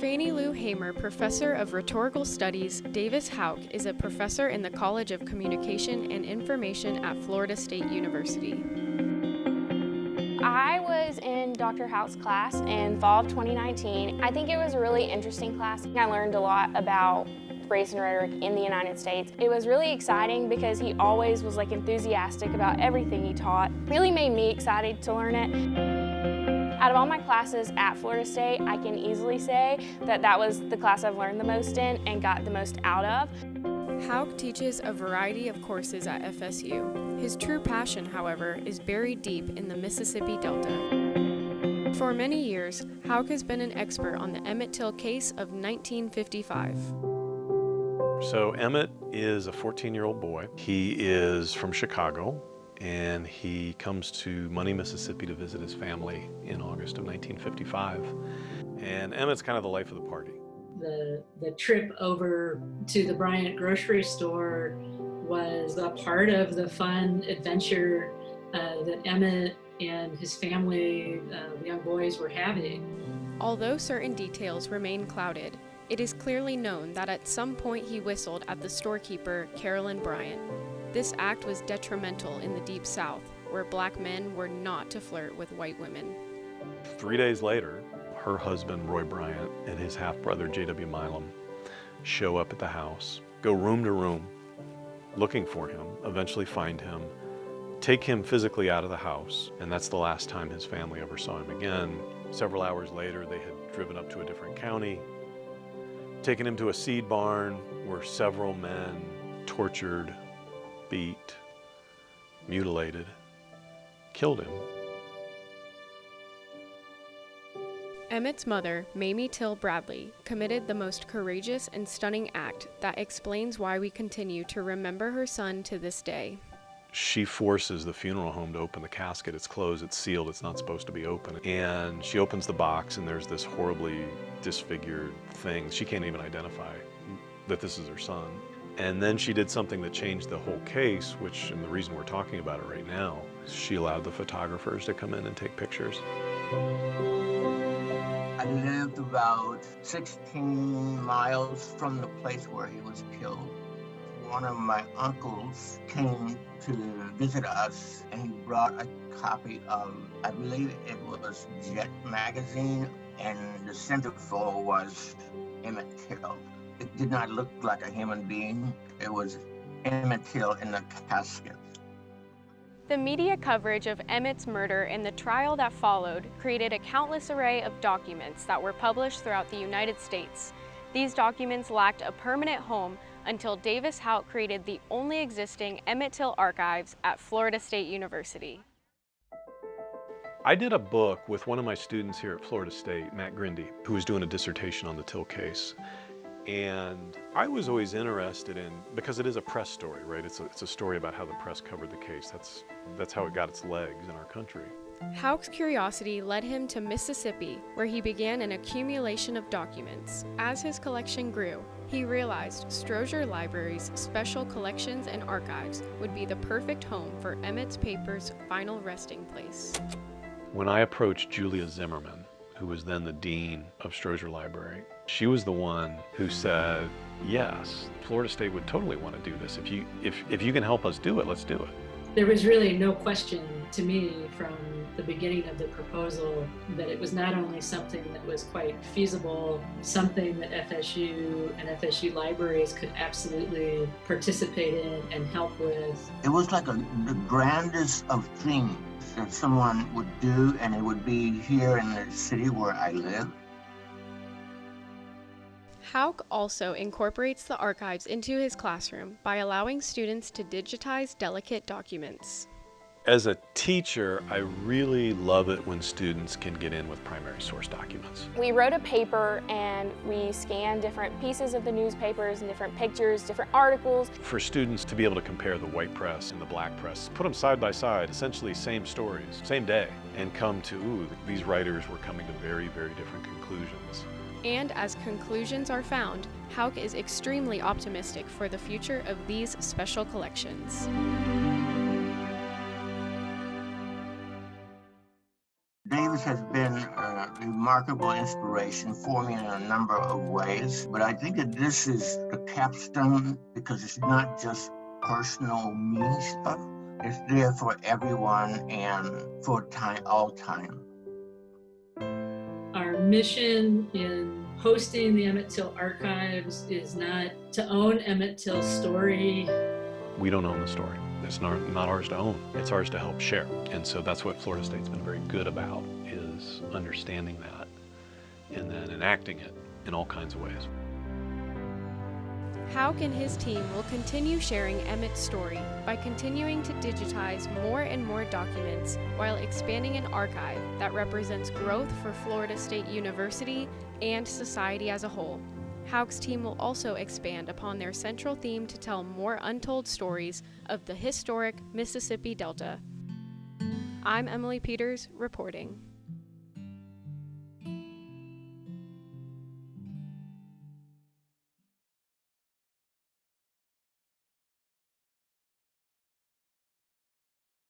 Fannie Lou Hamer Professor of Rhetorical Studies Davis Houck is a professor in the College of Communication and Information at Florida State University. I was in Dr. Houck's class in fall of 2019. I think it was a really interesting class. I learned a lot about race and rhetoric in the United States. It was really exciting because he always was enthusiastic about everything he taught. Really made me excited to learn it. Out of all my classes at Florida State, I can easily say that that was the class I've learned the most in and got the most out of. Houck teaches a variety of courses at FSU. His true passion, however, is buried deep in the Mississippi Delta. For many years, Houck has been an expert on the Emmett Till case of 1955. So Emmett is a 14-year-old boy. He is from Chicago, and he comes to Money, Mississippi to visit his family in August of 1955. And Emmett's kind of the life of the party. The trip over to the Bryant grocery store was a part of the fun adventure that Emmett and his family, the young boys, were having. Although certain details remain clouded, it is clearly known that at some point he whistled at the storekeeper, Carolyn Bryant. This act was detrimental in the Deep South, where black men were not to flirt with white women. 3 days later, her husband, Roy Bryant, and his half-brother, J.W. Milam, show up at the house, go room to room, looking for him, eventually find him, take him physically out of the house, and that's the last time his family ever saw him again. Several hours later, they had driven up to a different county, taken him to a seed barn where several men tortured, beat, mutilated, killed him. Emmett's mother, Mamie Till Bradley, committed the most courageous and stunning act that explains why we continue to remember her son to this day. She forces the funeral home to open the casket. It's closed, it's sealed, it's not supposed to be open. And she opens the box and there's this horribly disfigured thing. She can't even identify that this is her son. And then she did something that changed the whole case, which, and the reason we're talking about it right now, she allowed the photographers to come in and take pictures. I lived about 16 miles from the place where he was killed. One of my uncles came to visit us, and he brought a copy of, I believe it was Jet magazine, and the centerfold was Emmett Till. It did not look like a human being. It was Emmett Till in the casket. The media coverage of Emmett's murder and the trial that followed created a countless array of documents that were published throughout the United States. These documents lacked a permanent home until Davis Houck created the only existing Emmett Till archives at Florida State University. I did a book with one of my students here at Florida State, Matt Grindy, who was doing a dissertation on the Till case. And I was always interested in, because it is a press story, right? It's a story about how the press covered the case. That's how it got its legs in our country. Houck's curiosity led him to Mississippi, where he began an accumulation of documents. As his collection grew, he realized Stroger Library's special collections and archives would be the perfect home for Emmett's paper's final resting place. When I approached Julia Zimmerman, who was then the dean of Stroger Library, she was the one who said, yes, Florida State would totally want to do this. If you can help us do it, let's do it. There was really no question to me from the beginning of the proposal that it was not only something that was quite feasible, something that FSU and FSU libraries could absolutely participate in and help with. It was like the grandest of things that someone would do, and it would be here in the city where I live. Houck also incorporates the archives into his classroom by allowing students to digitize delicate documents. As a teacher, I really love it when students can get in with primary source documents. We wrote a paper and we scanned different pieces of the newspapers and different pictures, different articles. For students to be able to compare the white press and the black press, put them side by side, essentially same stories, same day, and come to, ooh, these writers were coming to very, very different conclusions. And as conclusions are found, Houck is extremely optimistic for the future of these special collections. Davis has been a remarkable inspiration for me in a number of ways. But I think that this is the capstone because it's not just personal me stuff. It's there for everyone and for time, all time. Our mission in hosting the Emmett Till Archives is not to own Emmett Till's story. We don't own the story. It's not ours to own. It's ours to help share. And so that's what Florida State's been very good about, is understanding that and then enacting it in all kinds of ways. Houck and his team will continue sharing Emmett's story by continuing to digitize more and more documents while expanding an archive that represents growth for Florida State University and society as a whole. Houck's team will also expand upon their central theme to tell more untold stories of the historic Mississippi Delta. I'm Emily Peters, reporting.